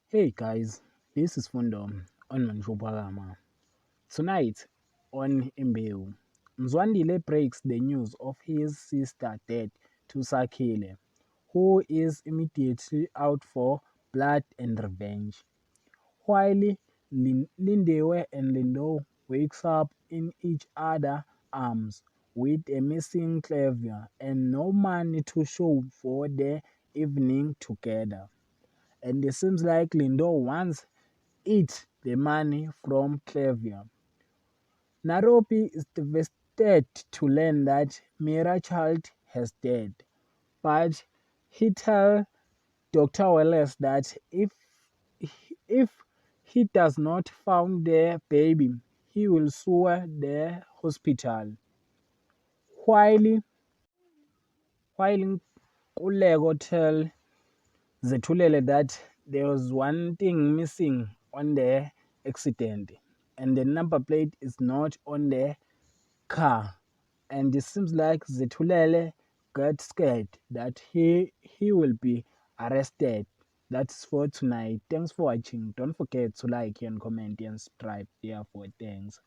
Hey guys, this is Fundo on Manjubagama. Tonight on Imbewu, Mzwandile breaks the news of his sister death to Sakile, who is immediately out for blood and revenge. While Lindewe and Lindo wakes up in each other's arms with a missing clavier and no money to show for the evening together. And it seems like Lindo wants it the money from Clavier. Nairobi is devastated to learn that Mira child has died, but he tells Dr. Wallace that if he does not find the baby, he will sue the hospital. While while Kulego tell Zetulele that there was one thing missing on the accident, and the number plate is not on the car. And it seems like Zetulele got scared that he will be arrested. That's for tonight. Thanks for watching. Don't forget to like and comment and subscribe. Therefore, thanks.